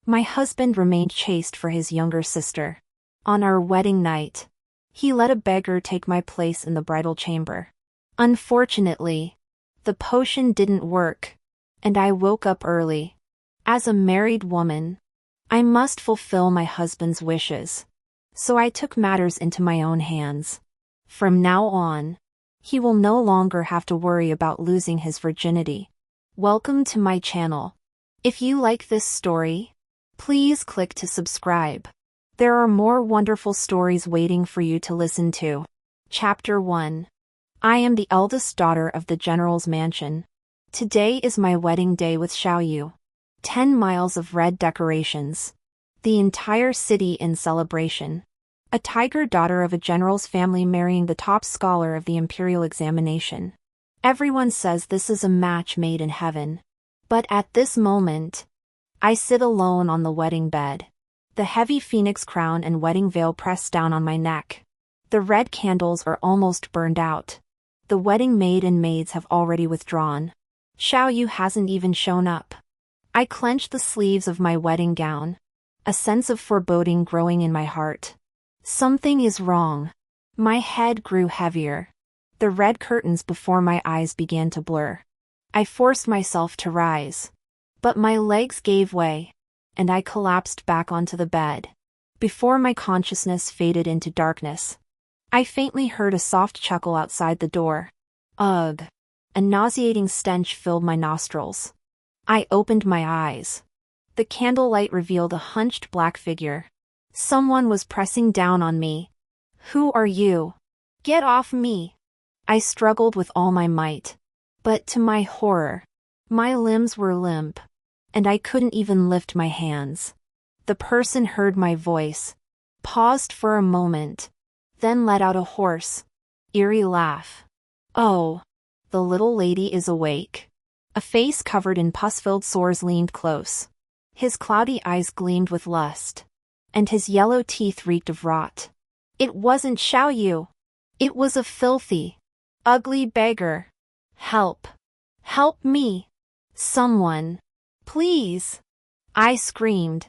My husband remained chaste for his younger sister. On our wedding night, he let a beggar take my place in the bridal chamber. Unfortunately, the potion didn't work, and I woke up early. As a married woman, I must fulfill my husband's wishes. So I took matters into my own hands. From now on, he will no longer have to worry about losing his virginity. Welcome to my channel. If you like this story, please click to subscribe. There are more wonderful stories waiting for you to listen to. Chapter 1. I am the eldest daughter of the general's mansion. Today is my wedding day with Xiaoyu. 10 miles of red decorations. The entire city in celebration. A tiger daughter of a general's family marrying the top scholar of the imperial examination. Everyone says this is a match made in heaven. But at this moment, I sit alone on the wedding bed. The heavy phoenix crown and wedding veil pressed down on my neck. The red candles are almost burned out. The wedding maid and maids have already withdrawn. Xiaoyu hasn't even shown up. I clench the sleeves of my wedding gown. A sense of foreboding growing in my heart. Something is wrong. My head grew heavier. The red curtains before my eyes began to blur. I forced myself to rise. But my legs gave way, and I collapsed back onto the bed. Before my consciousness faded into darkness, I faintly heard a soft chuckle outside the door. Ugh! A nauseating stench filled my nostrils. I opened my eyes. The candlelight revealed a hunched black figure. Someone was pressing down on me. Who are you? Get off me! I struggled with all my might. But to my horror, my limbs were limp, and I couldn't even lift my hands. The person heard my voice, paused for a moment, then let out a hoarse, eerie laugh. Oh, the little lady is awake. A face covered in pus-filled sores leaned close. His cloudy eyes gleamed with lust, and his yellow teeth reeked of rot. It wasn't Xiaoyu. It was a filthy, ugly beggar. Help! Help me! Someone! Please! I screamed.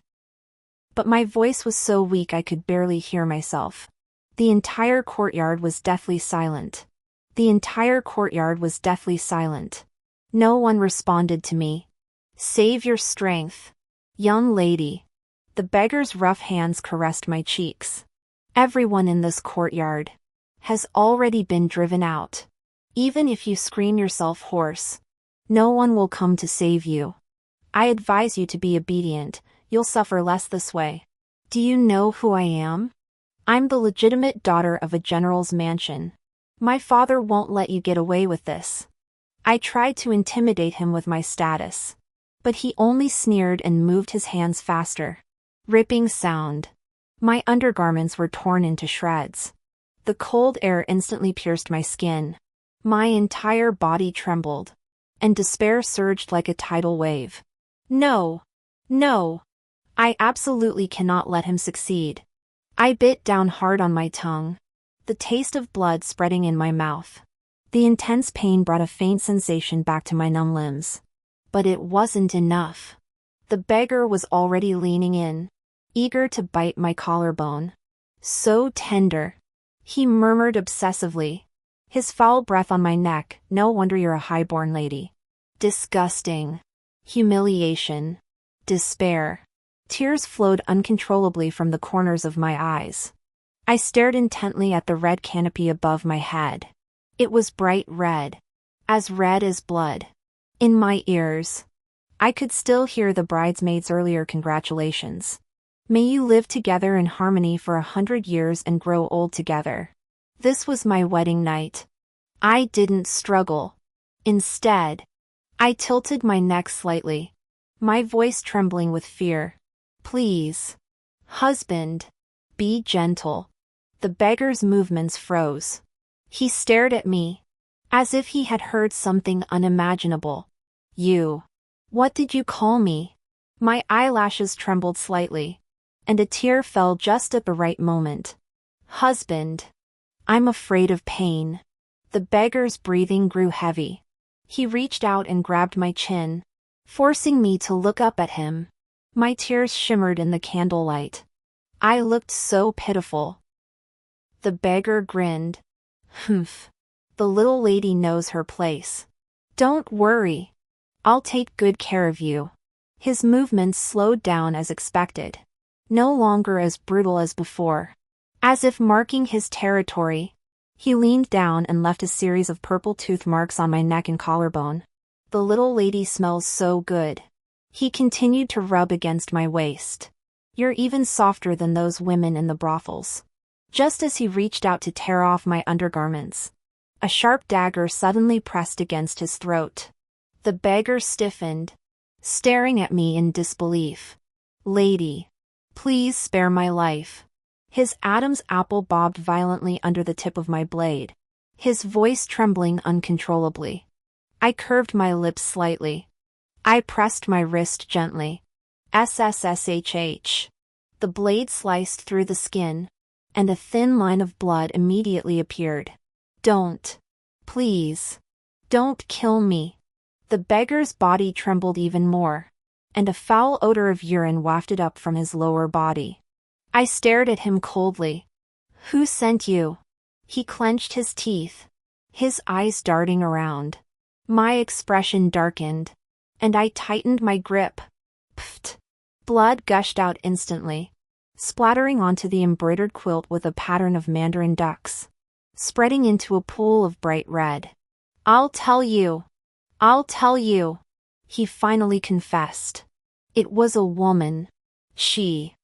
But my voice was so weak I could barely hear myself. The entire courtyard was deathly silent. The entire courtyard was deathly silent. No one responded to me. Save your strength, young lady. The beggar's rough hands caressed my cheeks. Everyone in this courtyard has already been driven out. Even if you scream yourself hoarse, no one will come to save you. I advise you to be obedient, you'll suffer less this way. Do you know who I am? I'm the legitimate daughter of a general's mansion. My father won't let you get away with this. I tried to intimidate him with my status, but he only sneered and moved his hands faster. Ripping sound. My undergarments were torn into shreds. The cold air instantly pierced my skin. My entire body trembled, and despair surged like a tidal wave. No! No! I absolutely cannot let him succeed. I bit down hard on my tongue, the taste of blood spreading in my mouth. The intense pain brought a faint sensation back to my numb limbs. But it wasn't enough. The beggar was already leaning in, eager to bite my collarbone. So tender. He murmured obsessively. His foul breath on my neck, no wonder you're a high-born lady. Disgusting. Humiliation. Despair. Tears flowed uncontrollably from the corners of my eyes. I stared intently at the red canopy above my head. It was bright red as blood. In my ears, I could still hear the bridesmaids' earlier congratulations. May you live together in harmony for 100 years and grow old together. This was my wedding night. I didn't struggle. Instead, I tilted my neck slightly, my voice trembling with fear. Please, husband, be gentle. The beggar's movements froze. He stared at me, as if he had heard something unimaginable. You. What did you call me? My eyelashes trembled slightly, and a tear fell just at the right moment. Husband. I'm afraid of pain. The beggar's breathing grew heavy. He reached out and grabbed my chin, forcing me to look up at him. My tears shimmered in the candlelight. I looked so pitiful. The beggar grinned. Humph. The little lady knows her place. Don't worry. I'll take good care of you. His movements slowed down as expected. No longer as brutal as before. As if marking his territory, he leaned down and left a series of purple tooth marks on my neck and collarbone. The little lady smells so good. He continued to rub against my waist. You're even softer than those women in the brothels. Just as he reached out to tear off my undergarments, a sharp dagger suddenly pressed against his throat. The beggar stiffened, staring at me in disbelief. Lady, please spare my life. His Adam's apple bobbed violently under the tip of my blade, his voice trembling uncontrollably. I curved my lips slightly. I pressed my wrist gently. SSSHH. The blade sliced through the skin, and a thin line of blood immediately appeared. Don't. Please. Don't kill me. The beggar's body trembled even more, and a foul odor of urine wafted up from his lower body. I stared at him coldly. Who sent you? He clenched his teeth, his eyes darting around. My expression darkened, and I tightened my grip. Pfft. Blood gushed out instantly, splattering onto the embroidered quilt with a pattern of mandarin ducks, spreading into a pool of bright red. I'll tell you. I'll tell you. He finally confessed. It was a woman. She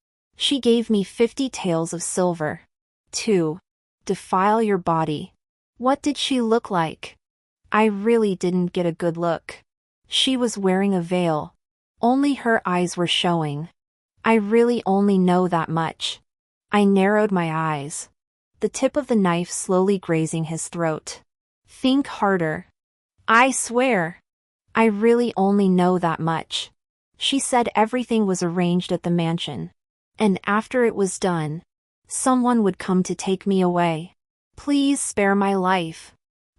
gave me 50 taels of silver. To defile your body. What did she look like? I really didn't get a good look. She was wearing a veil. Only her eyes were showing. I really only know that much. I narrowed my eyes, the tip of the knife slowly grazing his throat. Think harder. I swear. I really only know that much. She said everything was arranged at the mansion, and after it was done, someone would come to take me away. Please spare my life.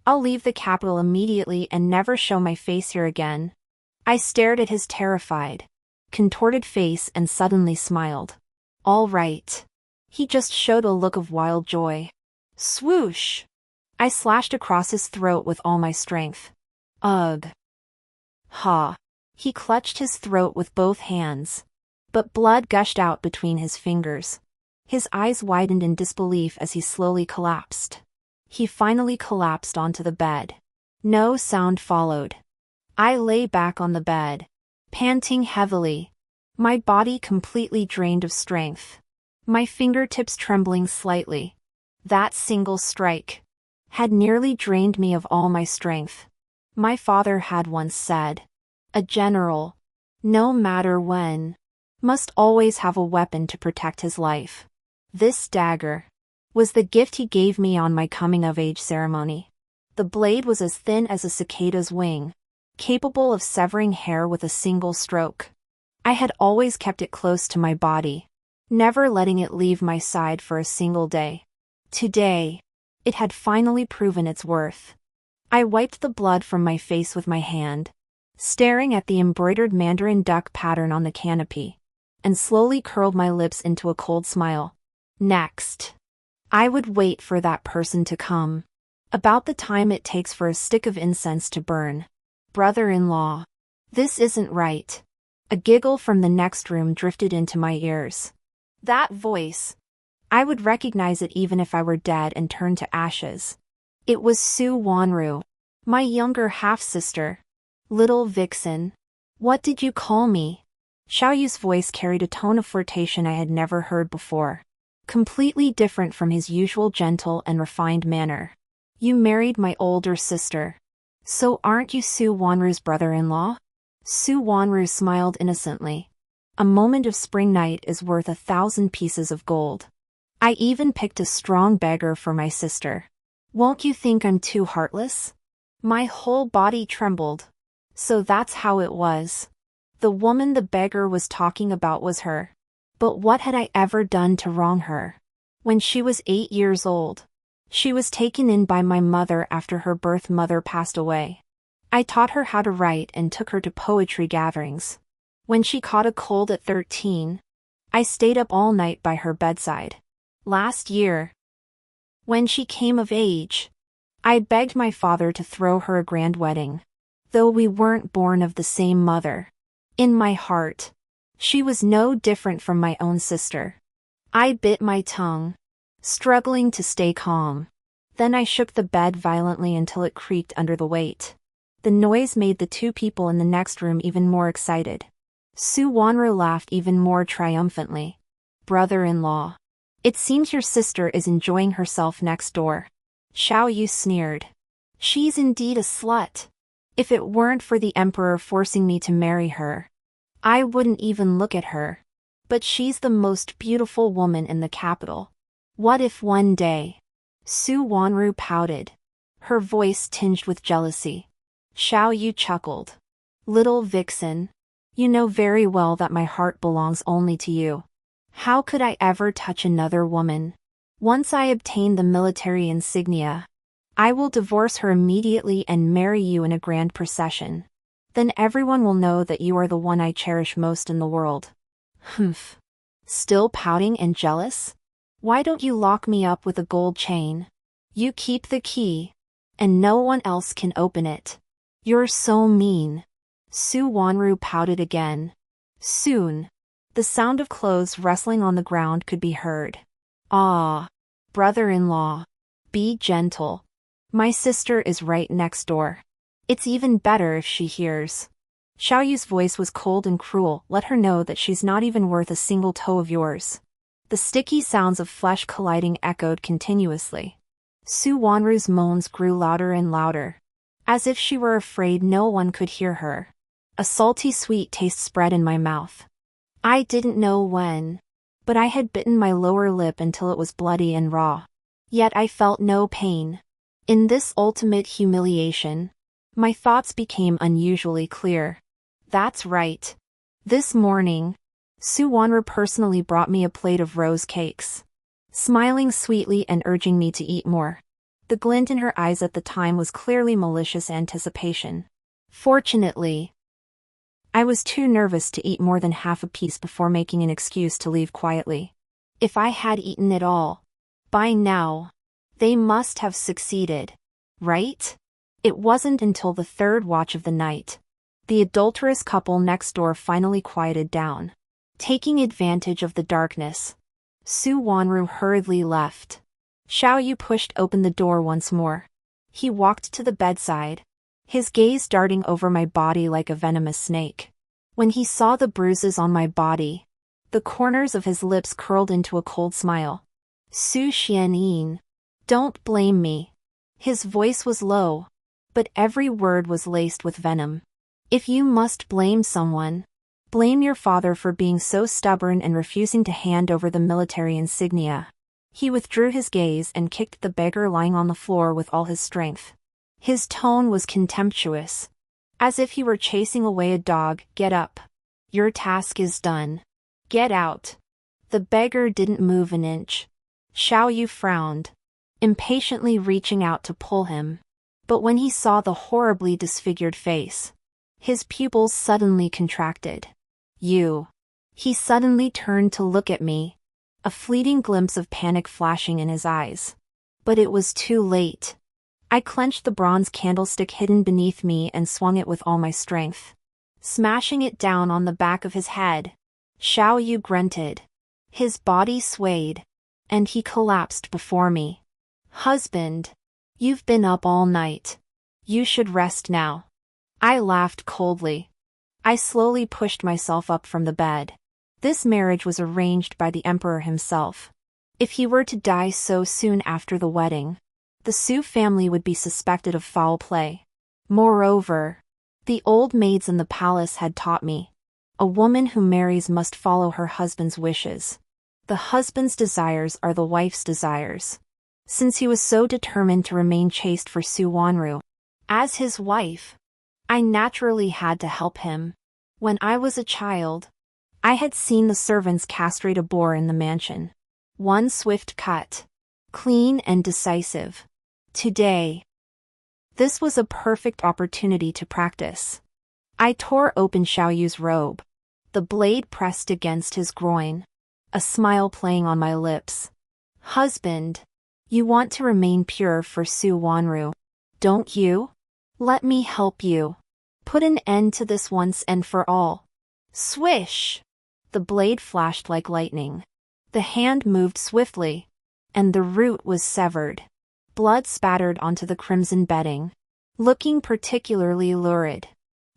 I'll leave the capital immediately and never show my face here again. I stared at his terrified, contorted face and suddenly smiled. All right. He just showed a look of wild joy. Swoosh! I slashed across his throat with all my strength. Ugh. Ha. He clutched his throat with both hands, but blood gushed out between his fingers. His eyes widened in disbelief as he slowly collapsed. He finally collapsed onto the bed. No sound followed. I lay back on the bed, panting heavily, my body completely drained of strength, my fingertips trembling slightly. That single strike had nearly drained me of all my strength. My father had once said, a general, no matter when, must always have a weapon to protect his life. This dagger was the gift he gave me on my coming-of-age ceremony. The blade was as thin as a cicada's wing, capable of severing hair with a single stroke. I had always kept it close to my body, never letting it leave my side for a single day. Today, it had finally proven its worth. I wiped the blood from my face with my hand, staring at the embroidered mandarin duck pattern on the canopy, and slowly curled my lips into a cold smile. Next, I would wait for that person to come. About the time it takes for a stick of incense to burn. Brother-in-law. This isn't right. A giggle from the next room drifted into my ears. That voice. I would recognize it even if I were dead and turned to ashes. It was Su Wanru, my younger half-sister. Little vixen. What did you call me? Xiaoyu's voice carried a tone of flirtation I had never heard before, completely different from his usual gentle and refined manner. You married my older sister. So aren't you Su Wanru's brother-in-law? Su Wanru smiled innocently. A moment of spring night is worth 1,000 pieces of gold. I even picked a strong beggar for my sister. Won't you think I'm too heartless? My whole body trembled. So that's how it was. The woman the beggar was talking about was her. But what had I ever done to wrong her? When she was 8 years old, she was taken in by my mother after her birth mother passed away. I taught her how to write and took her to poetry gatherings. When she caught a cold at 13, I stayed up all night by her bedside. Last year, when she came of age, I begged my father to throw her a grand wedding. Though we weren't born of the same mother, in my heart, she was no different from my own sister. I bit my tongue, struggling to stay calm. Then I shook the bed violently until it creaked under the weight. The noise made the two people in the next room even more excited. Shuangwen laughed even more triumphantly. Brother-in-law. It seems your sister is enjoying herself next door. Xiaoyu sneered. She's indeed a slut. If it weren't for the emperor forcing me to marry her, I wouldn't even look at her. But she's the most beautiful woman in the capital. What if one day? Shuangwen pouted, her voice tinged with jealousy. Xiaoyu chuckled. Little vixen, you know very well that my heart belongs only to you. How could I ever touch another woman? Once I obtain the military insignia, I will divorce her immediately and marry you in a grand procession. Then everyone will know that you are the one I cherish most in the world. Humph. Still pouting and jealous? Why don't you lock me up with a gold chain? You keep the key, and no one else can open it. You're so mean. Shuangwen pouted again. Soon, the sound of clothes rustling on the ground could be heard. Ah, brother-in-law, be gentle. My sister is right next door. It's even better if she hears. Xiaoyu's voice was cold and cruel. Let her know that she's not even worth a single toe of yours. The sticky sounds of flesh colliding echoed continuously. Shuangwen's moans grew louder and louder, as if she were afraid no one could hear her. A salty sweet taste spread in my mouth. I didn't know when, but I had bitten my lower lip until it was bloody and raw. Yet I felt no pain. In this ultimate humiliation, my thoughts became unusually clear. That's right. This morning, Shuangwen personally brought me a plate of rose cakes, smiling sweetly and urging me to eat more. The glint in her eyes at the time was clearly malicious anticipation. Fortunately, I was too nervous to eat more than half a piece before making an excuse to leave quietly. If I had eaten it all, by now, they must have succeeded, right? It wasn't until the third watch of the night. The adulterous couple next door finally quieted down. Taking advantage of the darkness, Shuangwen hurriedly left. Xiaoyu pushed open the door once more. He walked to the bedside, his gaze darting over my body like a venomous snake. When he saw the bruises on my body, the corners of his lips curled into a cold smile. Su Xianyin, don't blame me. His voice was low, but every word was laced with venom. If you must blame someone, blame your father for being so stubborn and refusing to hand over the military insignia. He withdrew his gaze and kicked the beggar lying on the floor with all his strength. His tone was contemptuous, as if he were chasing away a dog. Get up. Your task is done. Get out. The beggar didn't move an inch. Xiaoyu frowned, impatiently reaching out to pull him. But when he saw the horribly disfigured face, his pupils suddenly contracted. You. He suddenly turned to look at me, a fleeting glimpse of panic flashing in his eyes. But it was too late. I clenched the bronze candlestick hidden beneath me and swung it with all my strength, smashing it down on the back of his head. Xiaoyu grunted. His body swayed, and he collapsed before me. Husband, you've been up all night. You should rest now. I laughed coldly. I slowly pushed myself up from the bed. This marriage was arranged by the emperor himself. If he were to die so soon after the wedding, the Su family would be suspected of foul play. Moreover, the old maids in the palace had taught me, a woman who marries must follow her husband's wishes. The husband's desires are the wife's desires. Since he was so determined to remain chaste for Shuangwen, as his wife, I naturally had to help him. When I was a child, I had seen the servants castrate a boar in the mansion. One swift cut, clean and decisive. Today, this was a perfect opportunity to practice. I tore open Xiaoyu's robe, The blade pressed against his groin, a smile playing on my lips. Husband, you want to remain pure for Wanru, don't you? Let me help you. Put an end to this once and for all. Swish! The blade flashed like lightning. The hand moved swiftly, and the root was severed. Blood spattered onto the crimson bedding, looking particularly lurid.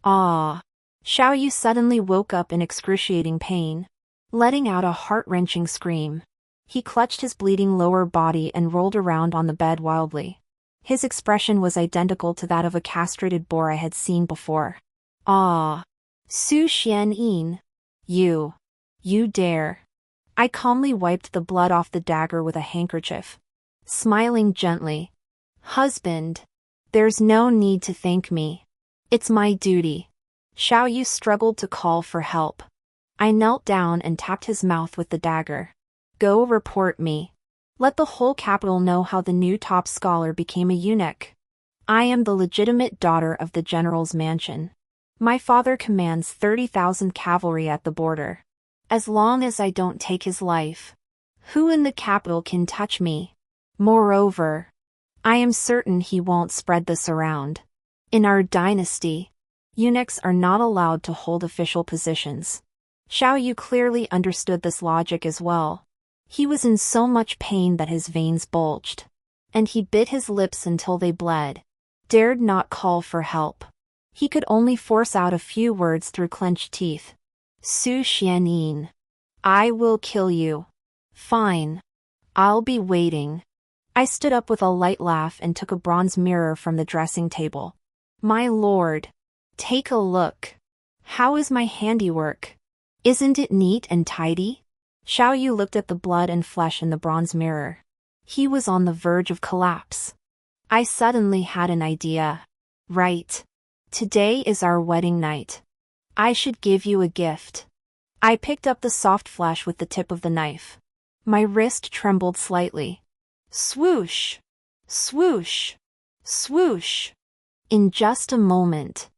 Ah! Xiaoyu suddenly woke up in excruciating pain, letting out a heart-wrenching scream. He clutched his bleeding lower body and rolled around on the bed wildly. His expression was identical to that of a castrated boar I had seen before. Ah! Su Xianyin! You dare! I calmly wiped the blood off the dagger with a handkerchief, smiling gently. Husband, there's no need to thank me. It's my duty. Xiaoyu struggled to call for help. I knelt down and tapped his mouth with the dagger. Go report me. Let the whole capital know how the new top scholar became a eunuch. I am the legitimate daughter of the general's mansion. My father commands 30,000 cavalry at the border. As long as I don't take his life, who in the capital can touch me? Moreover, I am certain he won't spread this around. In our dynasty, eunuchs are not allowed to hold official positions. Xiaoyu clearly understood this logic as well. He was in so much pain that his veins bulged, and he bit his lips until they bled. Dared not call for help. He could only force out a few words through clenched teeth. Su Xianyin. I will kill you. Fine. I'll be waiting. I stood up with a light laugh and took a bronze mirror from the dressing table. My lord. Take a look. How is my handiwork? Isn't it neat and tidy? Xiaoyu looked at the blood and flesh in the bronze mirror. He was on the verge of collapse. I suddenly had an idea. Right. Today is our wedding night. I should give you a gift. I picked up the soft flesh with the tip of the knife. My wrist trembled slightly. Swoosh! Swoosh! Swoosh! In just a moment,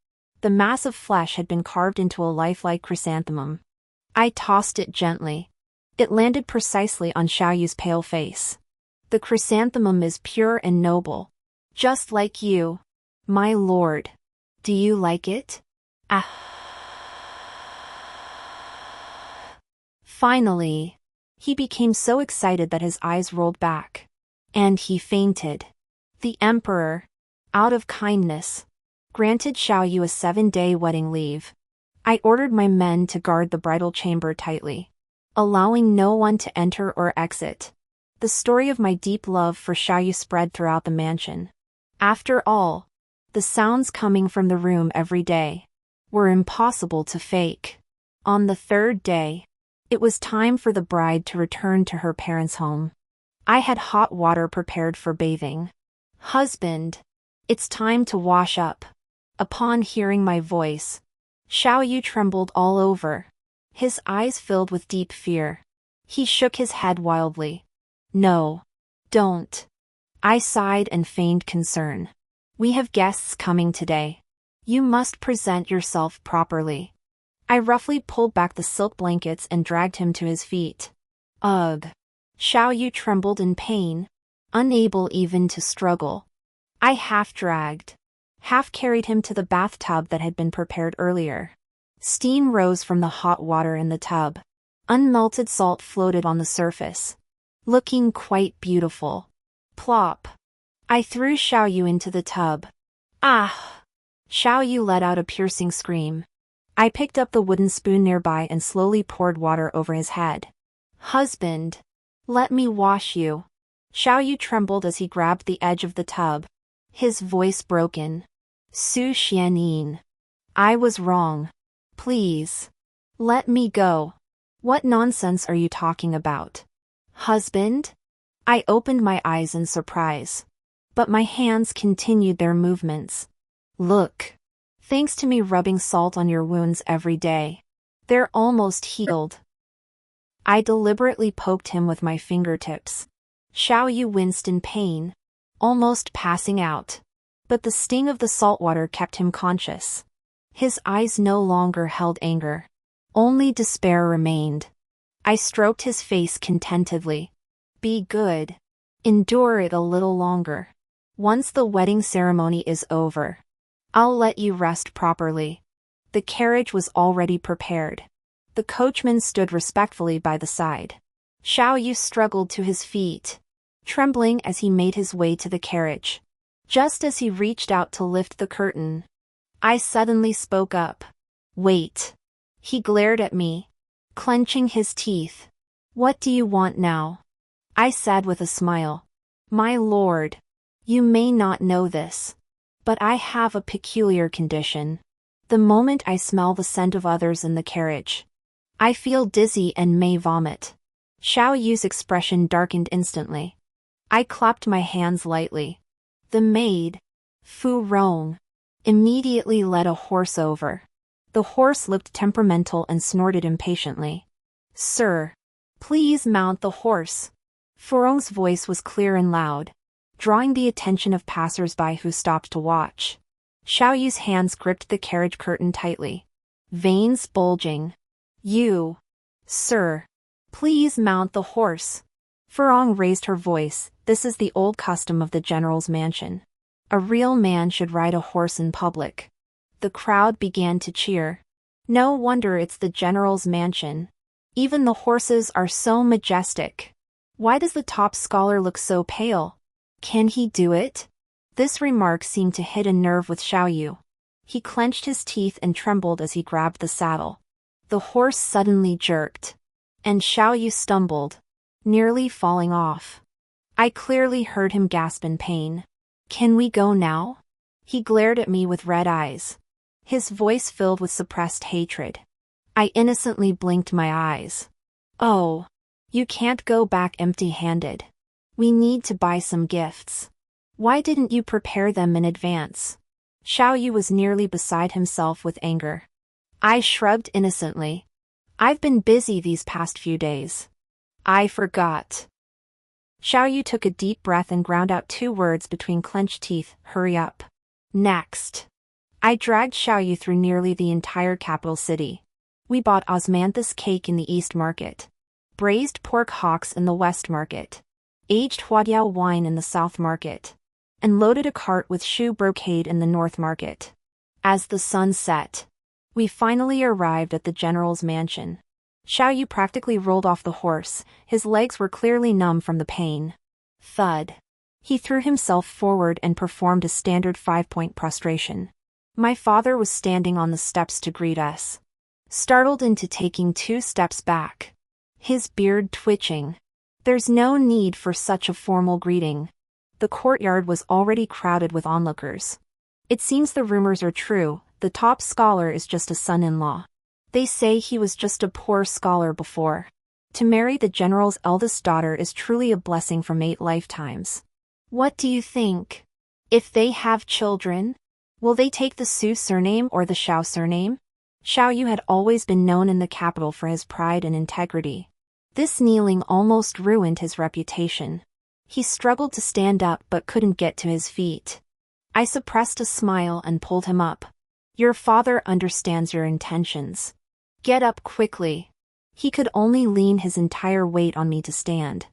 the mass of flesh had been carved into a lifelike chrysanthemum. I tossed it gently. It landed precisely on Xiaoyu's pale face. The chrysanthemum is pure and noble, just like you, my lord. Do you like it? Ah. Finally, he became so excited that his eyes rolled back, and he fainted. The emperor, out of kindness, granted Xiaoyu a 7-day wedding leave. I ordered my men to guard the bridal chamber tightly, allowing no one to enter or exit. The story of my deep love for Xiaoyu spread throughout the mansion. After all, the sounds coming from the room every day were impossible to fake. On the 3rd day, it was time for the bride to return to her parents' home. I had hot water prepared for bathing. Husband, it's time to wash up. Upon hearing my voice, Xiaoyu trembled all over. His eyes filled with deep fear. He shook his head wildly. No. Don't. I sighed and feigned concern. We have guests coming today. You must present yourself properly. I roughly pulled back the silk blankets and dragged him to his feet. Ugh. Xiaoyu trembled in pain, unable even to struggle. I half-dragged, half-carried him to the bathtub that had been prepared earlier. Steam rose from the hot water in the tub. Unmelted salt floated on the surface, looking quite beautiful. Plop. I threw Xiaoyu into the tub. Ah! Xiaoyu let out a piercing scream. I picked up the wooden spoon nearby and slowly poured water over his head. Husband, let me wash you. Xiaoyu trembled as he grabbed the edge of the tub, his voice broken. Su Xianyin. I was wrong. Please. Let me go. What nonsense are you talking about? Husband? I opened my eyes in surprise. But my hands continued their movements. Look. Thanks to me rubbing salt on your wounds every day, they're almost healed. I deliberately poked him with my fingertips. Xiaoyu winced in pain, almost passing out. But the sting of the salt water kept him conscious. His eyes no longer held anger. Only despair remained. I stroked his face contentedly. Be good. Endure it a little longer. Once the wedding ceremony is over, I'll let you rest properly. The carriage was already prepared. The coachman stood respectfully by the side. Xiaoyu struggled to his feet, trembling as he made his way to the carriage. Just as he reached out to lift the curtain, I suddenly spoke up. Wait. He glared at me, clenching his teeth. What do you want now? I said with a smile. My lord, you may not know this, but I have a peculiar condition. The moment I smell the scent of others in the carriage, I feel dizzy and may vomit. Xiaoyu's expression darkened instantly. I clapped my hands lightly. The maid, Fu Rong, immediately led a horse over. The horse looked temperamental and snorted impatiently. Sir, please mount the horse. Fu Rong's voice was clear and loud, drawing the attention of passers-by who stopped to watch. Xiaoyu's hands gripped the carriage curtain tightly, veins bulging. You, sir, please mount the horse. Fu Rong raised her voice. This is the old custom of the general's mansion. A real man should ride a horse in public. The crowd began to cheer. No wonder it's the general's mansion. Even the horses are so majestic. Why does the top scholar look so pale? Can he do it? This remark seemed to hit a nerve with Xiaoyu. He clenched his teeth and trembled as he grabbed the saddle. The horse suddenly jerked, and Xiaoyu stumbled, nearly falling off. I clearly heard him gasp in pain. Can we go now? He glared at me with red eyes, his voice filled with suppressed hatred. I innocently blinked my eyes. Oh, you can't go back empty-handed. We need to buy some gifts. Why didn't you prepare them in advance? Xiaoyu was nearly beside himself with anger. I shrugged innocently. I've been busy these past few days. I forgot. Xiaoyu took a deep breath and ground out 2 words between clenched teeth. Hurry up. Next. I dragged Xiaoyu through nearly the entire capital city. We bought osmanthus cake in the East Market, braised pork hocks in the West Market, aged huadiao wine in the South Market, and loaded a cart with shoe brocade in the North Market. As the sun set, we finally arrived at the general's mansion. Xiaoyu practically rolled off the horse, his legs were clearly numb from the pain. Thud. He threw himself forward and performed a standard 5-point prostration. My father was standing on the steps to greet us, startled into taking 2 steps back, his beard twitching. There's no need for such a formal greeting. The courtyard was already crowded with onlookers. It seems the rumors are true, the top scholar is just a son-in-law. They say he was just a poor scholar before. To marry the general's eldest daughter is truly a blessing from 8 lifetimes. What do you think? If they have children, will they take the Su surname or the Xiao surname? Xiaoyu had always been known in the capital for his pride and integrity. This kneeling almost ruined his reputation. He struggled to stand up but couldn't get to his feet. I suppressed a smile and pulled him up. Your father understands your intentions. Get up quickly. He could only lean his entire weight on me to stand.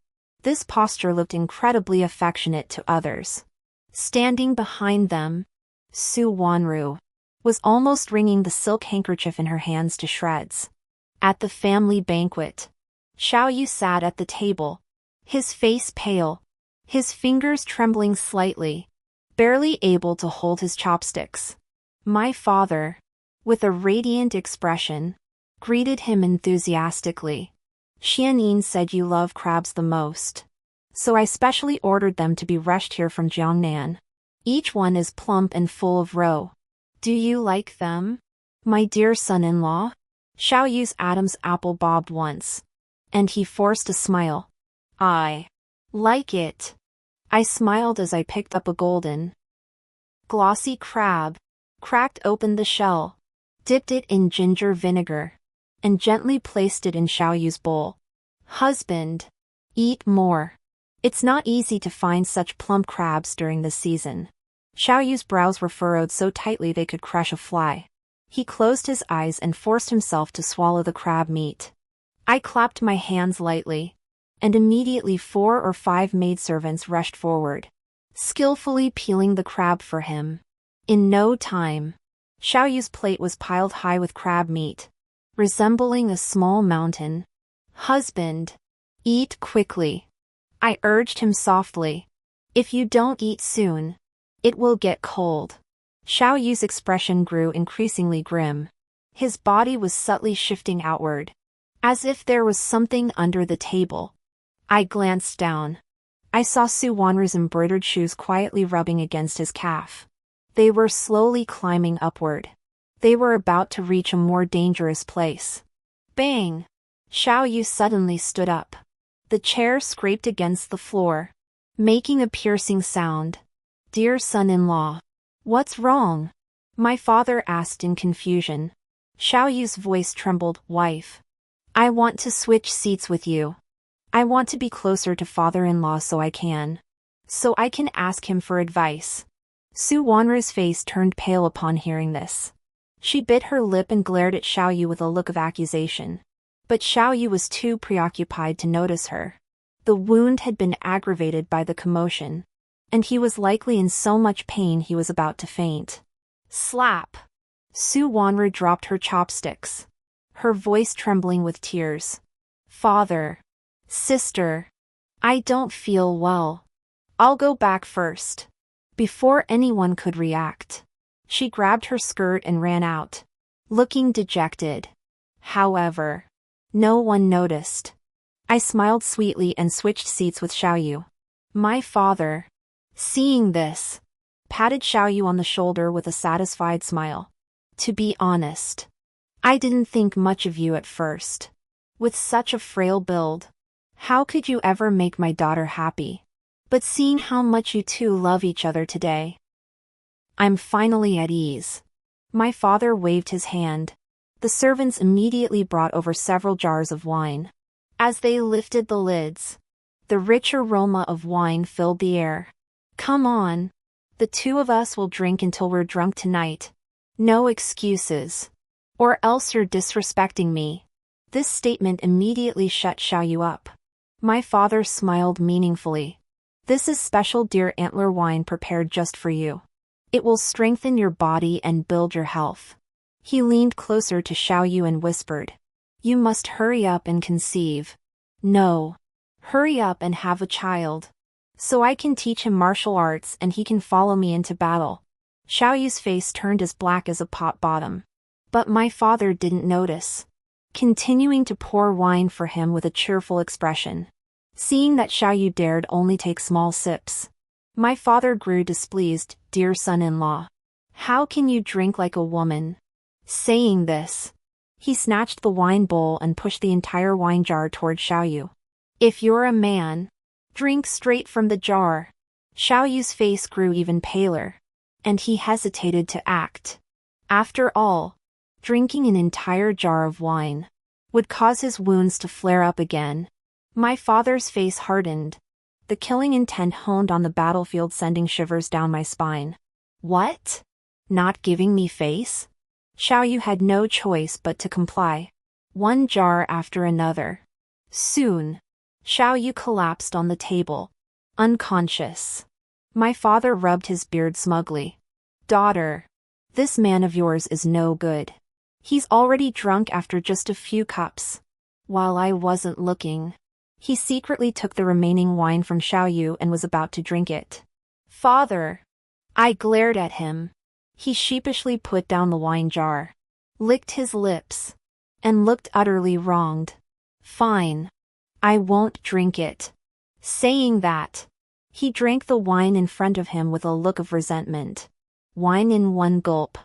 This posture looked incredibly affectionate to others. Standing behind them, Su Wanru was almost wringing the silk handkerchief in her hands to shreds. At the family banquet, Xiaoyu sat at the table, his face pale, his fingers trembling slightly, barely able to hold his chopsticks. My father, with a radiant expression, greeted him enthusiastically. Xianyin said you love crabs the most, so I specially ordered them to be rushed here from Jiangnan. Each one is plump and full of roe. Do you like them, my dear son-in-law? Xiaoyu's Adam's apple bobbed once, and he forced a smile. I like it. I smiled as I picked up a golden, glossy crab, cracked open the shell, dipped it in ginger vinegar, and gently placed it in Xiaoyu's bowl. Husband, eat more. It's not easy to find such plump crabs during this season. Xiaoyu's brows were furrowed so tightly they could crush a fly. He closed his eyes and forced himself to swallow the crab meat. I clapped my hands lightly, and immediately 4 or 5 maidservants rushed forward, skillfully peeling the crab for him. In no time, Xiaoyu's plate was piled high with crab meat, resembling a small mountain. "Husband, eat quickly," I urged him softly. "If you don't eat soon, it will get cold." Xiaoyu's expression grew increasingly grim. His body was subtly shifting outward, as if there was something under the table. I glanced down. I saw Suwanru's embroidered shoes quietly rubbing against his calf. They were slowly climbing upward. They were about to reach a more dangerous place. Bang! Xiaoyu suddenly stood up. The chair scraped against the floor, making a piercing sound. "Dear son-in-law, what's wrong?" my father asked in confusion. Xiaoyu's voice trembled. "Wife, I want to switch seats with you. I want to be closer to father-in-law so I can ask him for advice." Suwanru's face turned pale upon hearing this. She bit her lip and glared at Xiaoyu with a look of accusation. But Xiaoyu was too preoccupied to notice her. The wound had been aggravated by the commotion, and he was likely in so much pain he was about to faint. Slap! Suwanru dropped her chopsticks, her voice trembling with tears. "Father, sister, I don't feel well. I'll go back first." Before anyone could react, she grabbed her skirt and ran out, looking dejected. However, no one noticed. I smiled sweetly and switched seats with Xiaoyu. My father, seeing this, patted Xiaoyu on the shoulder with a satisfied smile. "To be honest, I didn't think much of you at first. With such a frail build, how could you ever make my daughter happy? But seeing how much you two love each other today, I'm finally at ease." My father waved his hand. The servants immediately brought over several jars of wine. As they lifted the lids, the rich aroma of wine filled the air. "Come on. The two of us will drink until we're drunk tonight. No excuses. Or else you're disrespecting me." This statement immediately shut Xiaoyu up. My father smiled meaningfully. "This is special deer antler wine prepared just for you. It will strengthen your body and build your health." He leaned closer to Xiaoyu and whispered, "You must hurry up and conceive. No, hurry up and have a child, so I can teach him martial arts and he can follow me into battle." Xiaoyu's face turned as black as a pot bottom. But my father didn't notice, continuing to pour wine for him with a cheerful expression. Seeing that Xiaoyu dared only take small sips, my father grew displeased. "Dear son-in-law, how can you drink like a woman?" Saying this, he snatched the wine bowl and pushed the entire wine jar toward Xiaoyu. "If you're a man, drink straight from the jar." Xiaoyu's face grew even paler, and he hesitated to act. After all, drinking an entire jar of wine would cause his wounds to flare up again. My father's face hardened, the killing intent honed on the battlefield, sending shivers down my spine. "What? Not giving me face?" Xiaoyu had no choice but to comply. One jar after another. Soon, Xiaoyu collapsed on the table, unconscious. My father rubbed his beard smugly. "Daughter, this man of yours is no good. He's already drunk after just a few cups." While I wasn't looking, he secretly took the remaining wine from Xiaoyu and was about to drink it. "Father!" I glared at him. He sheepishly put down the wine jar, licked his lips, and looked utterly wronged. "Fine. I won't drink it." Saying that, he drank the wine in front of him with a look of resentment. Wine in one gulp.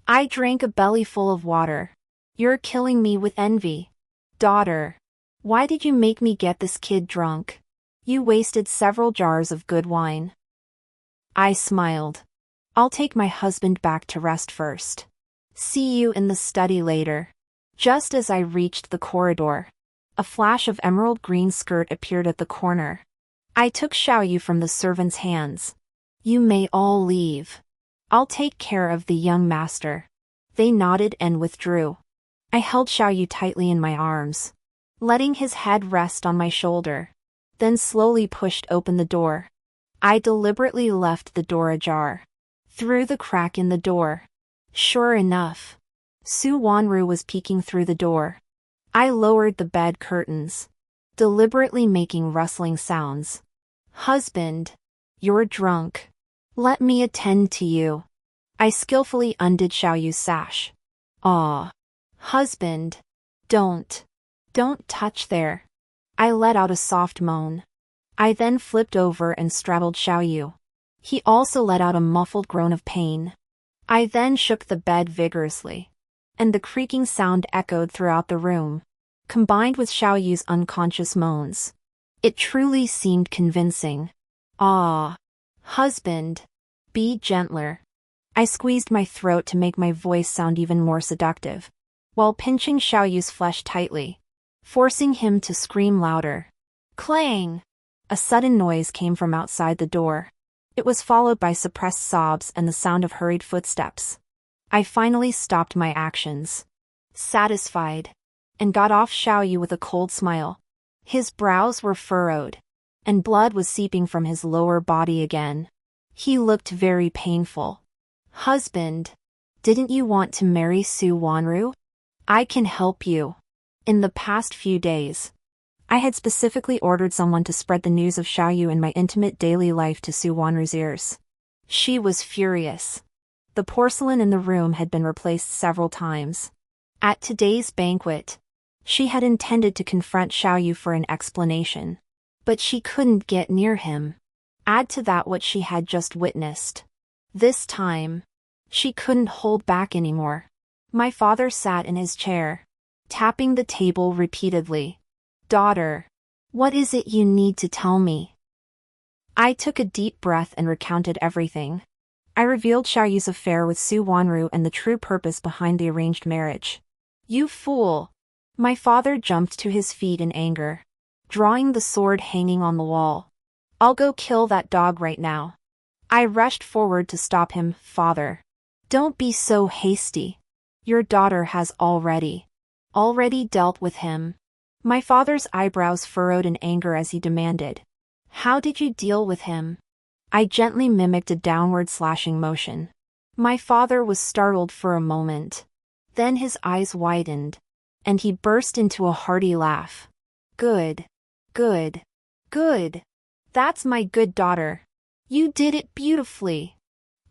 I drank a bellyful of water. "You're killing me with envy. Daughter, why did you make me get this kid drunk? You wasted several jars of good wine." I smiled. "I'll take my husband back to rest first. See you in the study later." Just as I reached the corridor, a flash of emerald green skirt appeared at the corner. I took Xiaoyu from the servant's hands. "You may all leave. I'll take care of the young master." They nodded and withdrew. I held Xiaoyu tightly in my arms, letting his head rest on my shoulder, then slowly pushed open the door. I deliberately left the door ajar. Through the crack in the door, sure enough, Su Wanru was peeking through the door. I lowered the bed curtains, deliberately making rustling sounds. "Husband, you're drunk. Let me attend to you." I skillfully undid Xiaoyu's sash. "Aw. Husband. Don't touch there." I let out a soft moan. I then flipped over and straddled Xiaoyu. He also let out a muffled groan of pain. I then shook the bed vigorously, and the creaking sound echoed throughout the room, combined with Xiaoyu's unconscious moans. It truly seemed convincing. "Ah, husband, be gentler." I squeezed my throat to make my voice sound even more seductive, while pinching Xiaoyu's flesh tightly, forcing him to scream louder. Clang! A sudden noise came from outside the door. It was followed by suppressed sobs and the sound of hurried footsteps. I finally stopped my actions, satisfied, and got off Xiaoyu with a cold smile. His brows were furrowed, and blood was seeping from his lower body again. He looked very painful. "Husband, didn't you want to marry Su Wanru? I can help you." In the past few days, I had specifically ordered someone to spread the news of Xiaoyu and my intimate daily life to Su Wanru's ears. She was furious. The porcelain in the room had been replaced several times. At today's banquet, she had intended to confront Xiaoyu for an explanation, but she couldn't get near him. Add to that what she had just witnessed. This time, she couldn't hold back anymore. My father sat in his chair, tapping the table repeatedly. "Daughter, what is it you need to tell me?" I took a deep breath and recounted everything. I revealed Xiaoyu's affair with Su Wanru and the true purpose behind the arranged marriage. "You fool!" My father jumped to his feet in anger, drawing the sword hanging on the wall. "I'll go kill that dog right now." I rushed forward to stop him. "Father, don't be so hasty. Your daughter has already dealt with him." My father's eyebrows furrowed in anger as he demanded, "How did you deal with him?" I gently mimicked a downward slashing motion. My father was startled for a moment. Then his eyes widened, and he burst into a hearty laugh. Good. That's my good daughter. You did it beautifully."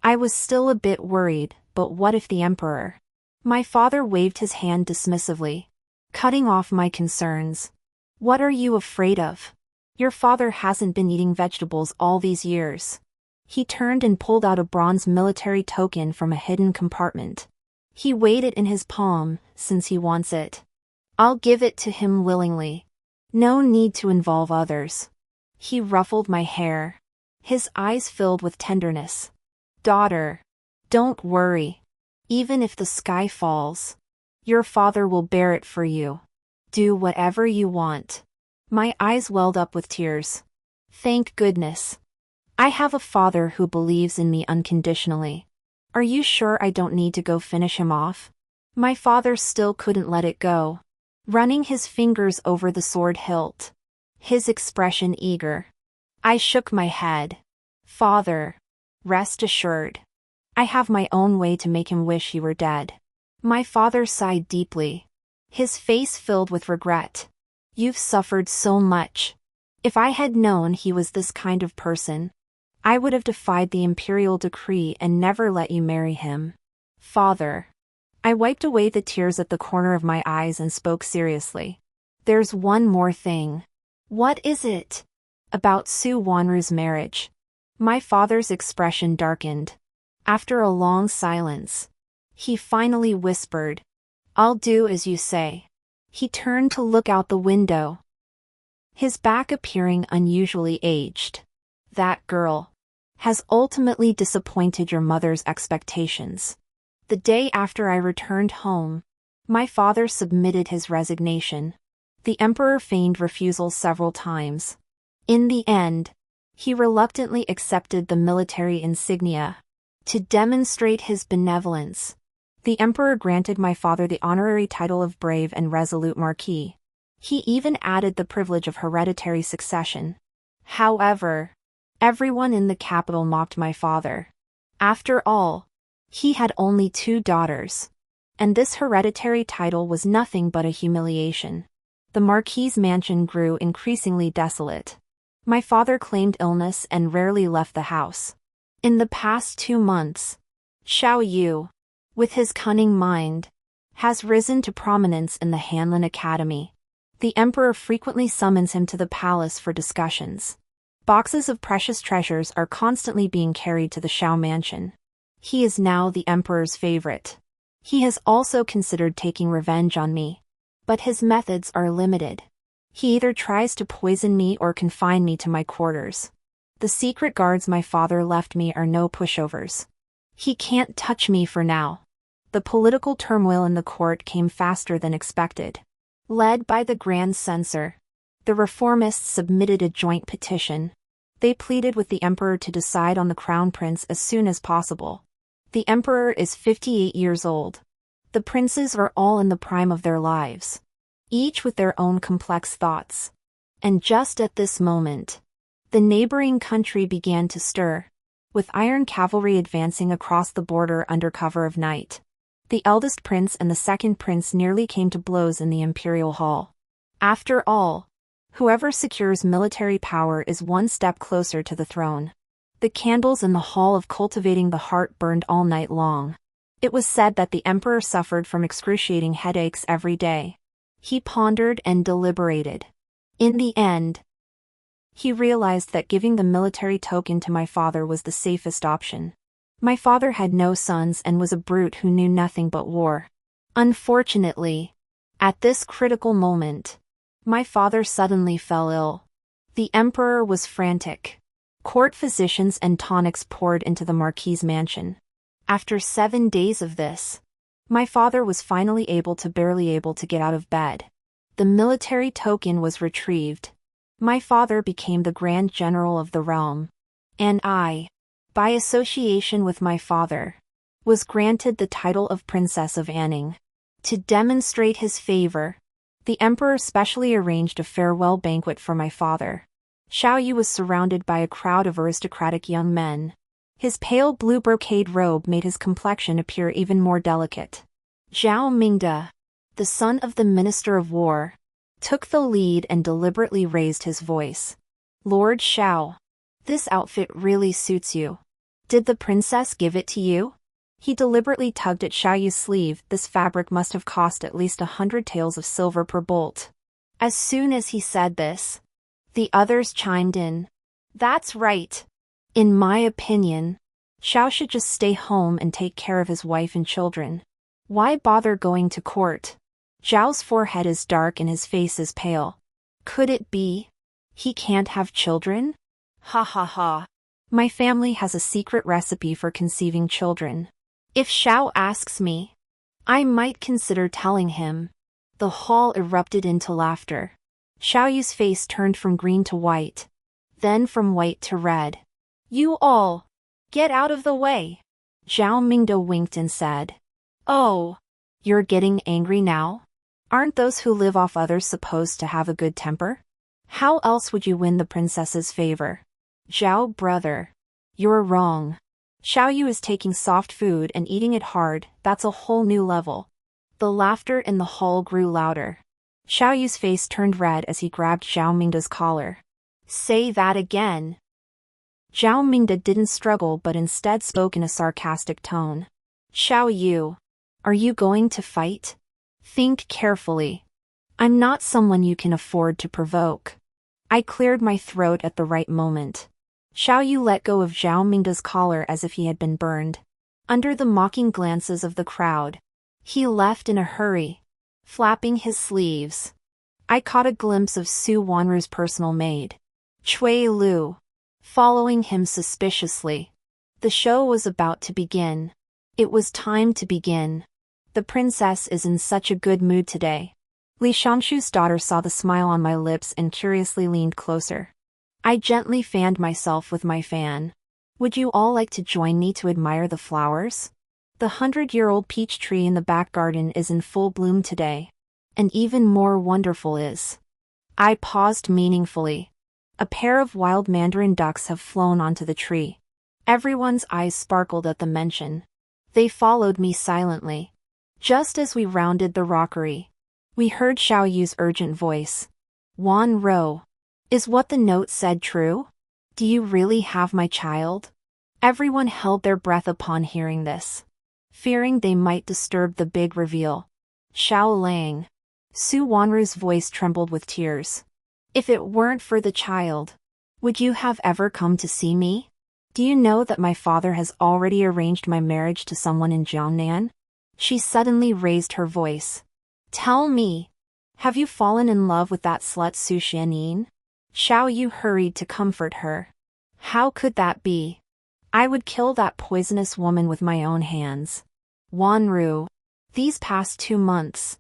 I was still a bit worried, but what if the emperor? My father waved his hand dismissively, cutting off my concerns. "What are you afraid of? Your father hasn't been eating vegetables all these years." He turned and pulled out a bronze military token from a hidden compartment. He weighed it in his palm, since he wants it. I'll give it to him willingly. No need to involve others. He ruffled my hair, his eyes filled with tenderness. "Daughter, don't worry. Even if the sky falls, your father will bear it for you. Do whatever you want." My eyes welled up with tears. Thank goodness. I have a father who believes in me unconditionally. Are you sure I don't need to go finish him off? My father still couldn't let it go, running his fingers over the sword hilt, his expression eager. I shook my head. "Father, rest assured. I have my own way to make him wish he were dead." My father sighed deeply, his face filled with regret. "You've suffered so much. If I had known he was this kind of person, I would have defied the imperial decree and never let you marry him." "Father." I wiped away the tears at the corner of my eyes and spoke seriously. "There's one more thing." "What is it?" "About Su Wanru's marriage." My father's expression darkened. After a long silence, he finally whispered, "I'll do as you say." He turned to look out the window, his back appearing unusually aged. "That girl has ultimately disappointed your mother's expectations." The day after I returned home, my father submitted his resignation. The emperor feigned refusal several times. In the end, he reluctantly accepted the military insignia. To demonstrate his benevolence, The emperor granted my father the honorary title of brave and resolute marquis. He even added the privilege of hereditary succession. However, everyone in the capital mocked my father. After all, he had only 2 daughters. And this hereditary title was nothing but a humiliation. The marquis's mansion grew increasingly desolate. My father claimed illness and rarely left the house. In the past 2 months, Xiao Yu, with his cunning mind, has risen to prominence in the Hanlin Academy. The emperor frequently summons him to the palace for discussions. Boxes of precious treasures are constantly being carried to the Xiao mansion. He is now the emperor's favorite. He has also considered taking revenge on me. But his methods are limited. He either tries to poison me or confine me to my quarters. The secret guards my father left me are no pushovers. He can't touch me for now. The political turmoil in the court came faster than expected. Led by the Grand Censor, the reformists submitted a joint petition. They pleaded with the emperor to decide on the crown prince as soon as possible. The emperor is 58 years old. The princes are all in the prime of their lives, each with their own complex thoughts. And just at this moment, the neighboring country began to stir, with iron cavalry advancing across the border under cover of night. The eldest prince and the second prince nearly came to blows in the imperial hall. After all, whoever secures military power is one step closer to the throne. The candles in the hall of cultivating the heart burned all night long. It was said that the emperor suffered from excruciating headaches every day. He pondered and deliberated. In the end, he realized that giving the military token to my father was the safest option. My father had no sons and was a brute who knew nothing but war. Unfortunately, at this critical moment, my father suddenly fell ill. The emperor was frantic. Court physicians and tonics poured into the marquis's mansion. After 7 days of this, my father was finally barely able to get out of bed. The military token was retrieved. My father became the Grand General of the realm. And I, by association with my father, was granted the title of Princess of Anning. To demonstrate his favor, the emperor specially arranged a farewell banquet for my father. Xiao Yu was surrounded by a crowd of aristocratic young men. His pale blue brocade robe made his complexion appear even more delicate. Zhao Mingde, the son of the Minister of War, took the lead and deliberately raised his voice. Lord Xiao, this outfit really suits you. Did the princess give it to you? He deliberately tugged at Xiao Yu's sleeve. This fabric must have cost at least 100 taels of silver per bolt. As soon as he said this, the others chimed in. That's right. In my opinion, Xiao should just stay home and take care of his wife and children. Why bother going to court? Zhao's forehead is dark and his face is pale. Could it be? He can't have children? Ha ha ha. My family has a secret recipe for conceiving children. If Xiao asks me, I might consider telling him. The hall erupted into laughter. Xiao Yu's face turned from green to white, then from white to red. You all, get out of the way. Zhao Mingde winked and said, Oh, you're getting angry now? Aren't those who live off others supposed to have a good temper? How else would you win the princess's favor? Zhao brother, you're wrong. Xiao Yu is taking soft food and eating it hard. That's a whole new level. The laughter in the hall grew louder. Xiao Yu's face turned red as he grabbed Zhao Mingde's collar. Say that again. Zhao Mingde didn't struggle but instead spoke in a sarcastic tone. Xiao Yu, are you going to fight? Think carefully. I'm not someone you can afford to provoke. I cleared my throat at the right moment. Xiao Yu let go of Zhao Mingde's collar as if he had been burned. Under the mocking glances of the crowd, he left in a hurry, flapping his sleeves. I caught a glimpse of Su Wanru's personal maid, Cui Lu, following him suspiciously. The show was about to begin. It was time to begin. The princess is in such a good mood today. Li Shanshu's daughter saw the smile on my lips and curiously leaned closer. I gently fanned myself with my fan. Would you all like to join me to admire the flowers? The 100-year-old peach tree in the back garden is in full bloom today. And even more wonderful is. I paused meaningfully. A pair of wild mandarin ducks have flown onto the tree. Everyone's eyes sparkled at the mention. They followed me silently. Just as we rounded the rockery, we heard Xiao Yu's urgent voice. Wan Ro. Is what the note said true? Do you really have my child? Everyone held their breath upon hearing this, fearing they might disturb the big reveal. Xiao Lang. Su Wanru's voice trembled with tears. If it weren't for the child, would you have ever come to see me? Do you know that my father has already arranged my marriage to someone in Jiangnan? She suddenly raised her voice. Tell me, have you fallen in love with that slut Su Xianyin? Xiao Yu hurried to comfort her. How could that be? I would kill that poisonous woman with my own hands. Wanru. These past 2 months,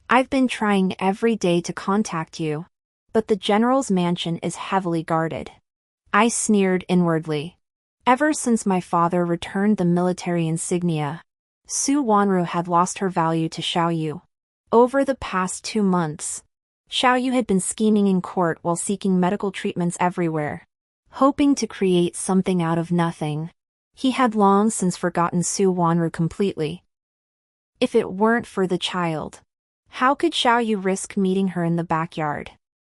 I've been trying every day to contact you, but the general's mansion is heavily guarded. I sneered inwardly. Ever since my father returned the military insignia, Su Wanru had lost her value to Xiao Yu. Over the past 2 months, Xiao Yu had been scheming in court while seeking medical treatments everywhere, hoping to create something out of nothing. He had long since forgotten Su Wanru completely. If it weren't for the child, how could Xiao Yu risk meeting her in the backyard?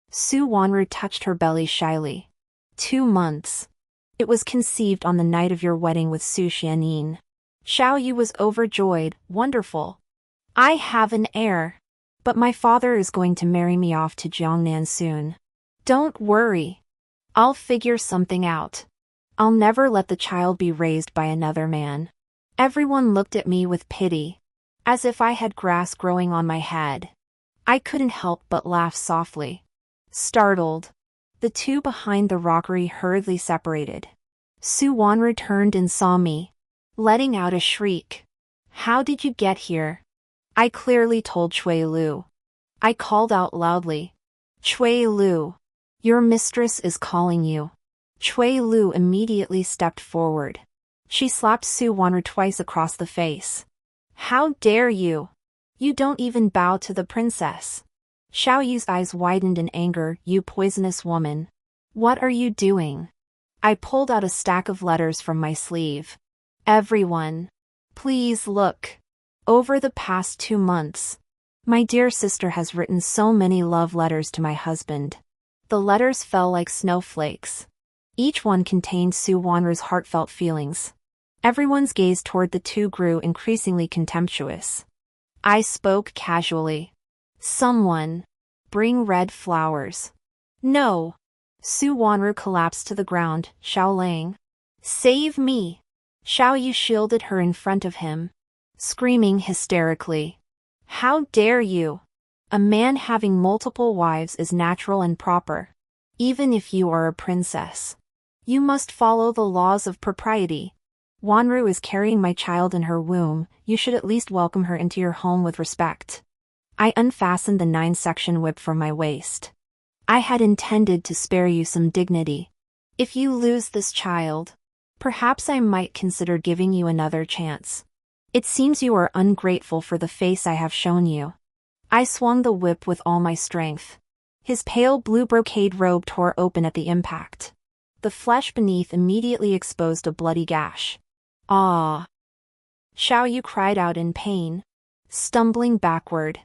Su Wanru touched her belly shyly. 2 months. It was conceived on the night of your wedding with Su Xianyin. Xiao Yu was overjoyed. Wonderful. I have an heir. But my father is going to marry me off to Jiangnan soon. Don't worry. I'll figure something out. I'll never let the child be raised by another man. Everyone looked at me with pity, as if I had grass growing on my head. I couldn't help but laugh softly. Startled, the two behind the rockery hurriedly separated. Su Wanru turned and saw me, letting out a shriek. How did you get here? I clearly told Chui Lu. I called out loudly. Chui Lu. Your mistress is calling you. Chui Lu immediately stepped forward. She slapped Su Wanru twice across the face. How dare you? You don't even bow to the princess. Xiao Yu's eyes widened in anger. You poisonous woman. What are you doing? I pulled out a stack of letters from my sleeve. Everyone, please look. Over the past 2 months, my dear sister has written so many love letters to my husband. The letters fell like snowflakes. Each one contained Su Wanru's heartfelt feelings. Everyone's gaze toward the two grew increasingly contemptuous. I spoke casually. Someone, bring red flowers. No. Su Wanru collapsed to the ground. Xiao Lang. Save me. Xiao Yu shielded her in front of him, screaming hysterically. How dare you? A man having multiple wives is natural and proper. Even if you are a princess, you must follow the laws of propriety. Wanru is carrying my child in her womb. You should at least welcome her into your home with respect. I unfastened the 9-section whip from my waist. I had intended to spare you some dignity. If you lose this child, perhaps I might consider giving you another chance. It seems you are ungrateful for the face I have shown you. I swung the whip with all my strength. His pale blue brocade robe tore open at the impact. The flesh beneath immediately exposed a bloody gash. Ah! Xiao Yu cried out in pain, stumbling backward.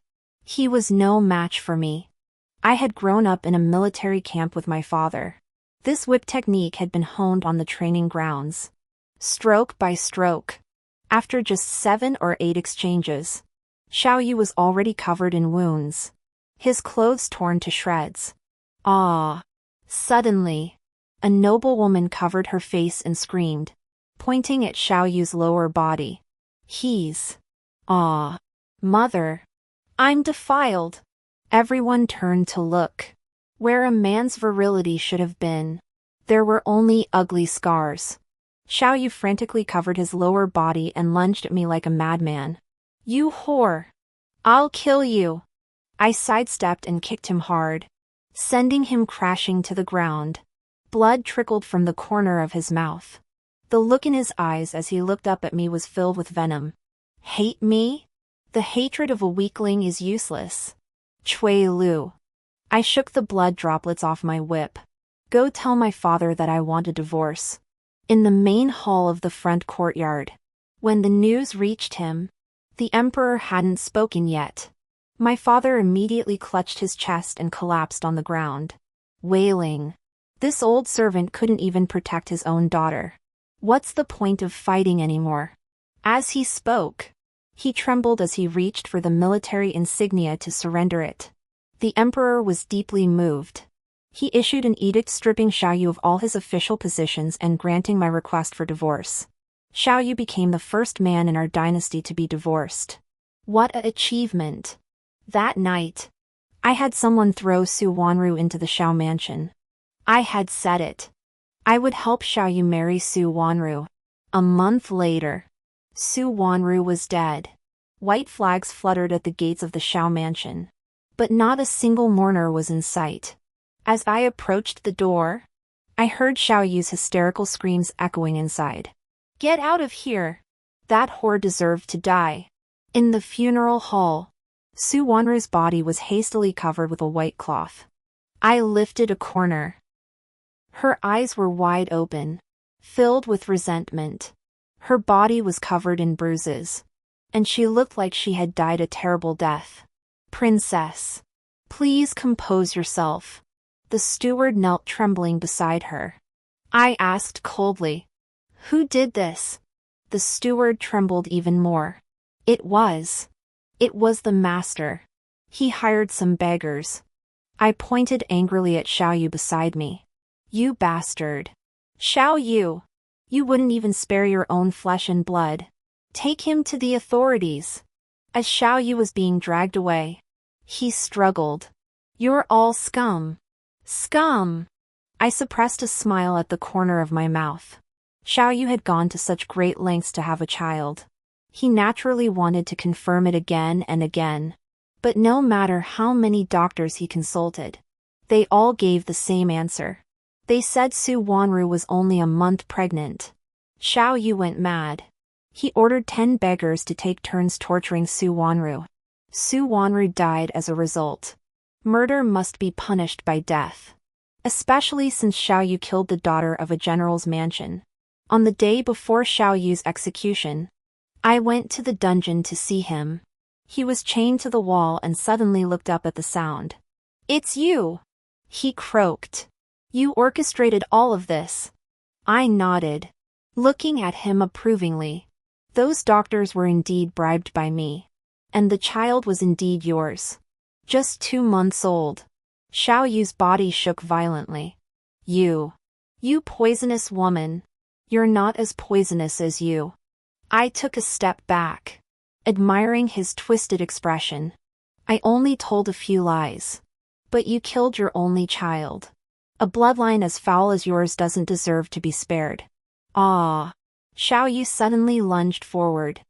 He was no match for me. I had grown up in a military camp with my father. This whip technique had been honed on the training grounds. Stroke by stroke. After just 7 or 8 exchanges, Xiao Yu was already covered in wounds, his clothes torn to shreds. Ah! Suddenly, a noblewoman covered her face and screamed, pointing at Xiao Yu's lower body. Ah! Mother! I'm defiled! Everyone turned to look. Where a man's virility should have been, there were only ugly scars. Xiao Yu frantically covered his lower body and lunged at me like a madman. You whore! I'll kill you! I sidestepped and kicked him hard, sending him crashing to the ground. Blood trickled from the corner of his mouth. The look in his eyes as he looked up at me was filled with venom. Hate me? The hatred of a weakling is useless. Chui Lu. I shook the blood droplets off my whip. Go tell my father that I want a divorce. In the main hall of the front courtyard. When the news reached him, the emperor hadn't spoken yet. My father immediately clutched his chest and collapsed on the ground, wailing. This old servant couldn't even protect his own daughter. What's the point of fighting anymore? As he spoke, he trembled as he reached for the military insignia to surrender it. The emperor was deeply moved. He issued an edict stripping Xiaoyu of all his official positions and granting my request for divorce. Xiaoyu became the first man in our dynasty to be divorced. What an achievement! That night, I had someone throw Su Wanru into the Xiao mansion. I had said it. I would help Xiaoyu marry Su Wanru. A month later, Su Wanru was dead. White flags fluttered at the gates of the Xiao mansion. But not a single mourner was in sight. As I approached the door, I heard Xiaoyu's hysterical screams echoing inside. Get out of here! That whore deserved to die. In the funeral hall, Su Wanru's body was hastily covered with a white cloth. I lifted a corner. Her eyes were wide open, filled with resentment. Her body was covered in bruises, and she looked like she had died a terrible death. Princess, please compose yourself. The steward knelt trembling beside her. I asked coldly, who did this? The steward trembled even more. It was the master. He hired some beggars. I pointed angrily at Xiaoyu beside me. You bastard. Xiaoyu! You wouldn't even spare your own flesh and blood. Take him to the authorities. As Xiaoyu was being dragged away, he struggled. You're all scum. Scum! I suppressed a smile at the corner of my mouth. Xiaoyu had gone to such great lengths to have a child. He naturally wanted to confirm it again and again. But no matter how many doctors he consulted, they all gave the same answer. They said Su Wanru was only a month pregnant. Xiaoyu went mad. He ordered 10 beggars to take turns torturing Su Wanru. Su Wanru died as a result. Murder must be punished by death. Especially since Xiaoyu killed the daughter of a general's mansion. On the day before Xiaoyu's execution, I went to the dungeon to see him. He was chained to the wall and suddenly looked up at the sound. It's you! He croaked. You orchestrated all of this. I nodded, looking at him approvingly. Those doctors were indeed bribed by me. And the child was indeed yours. Just 2 months old. Xiaoyu's body shook violently. You poisonous woman. You're not as poisonous as you. I took a step back, admiring his twisted expression. I only told a few lies. But you killed your only child. A bloodline as foul as yours doesn't deserve to be spared. Ah! Xiaoyu suddenly lunged forward,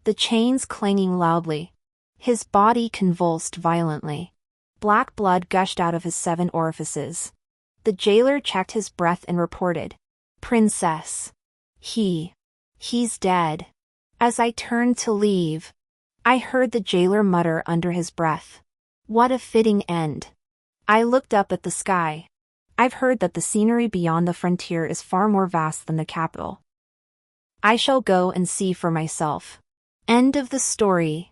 the chains clanging loudly. His body convulsed violently. Black blood gushed out of his 7 orifices. The jailer checked his breath and reported, Princess. He's dead. As I turned to leave, I heard the jailer mutter under his breath. What a fitting end. I looked up at the sky. I've heard that the scenery beyond the frontier is far more vast than the capital. I shall go and see for myself. End of the story.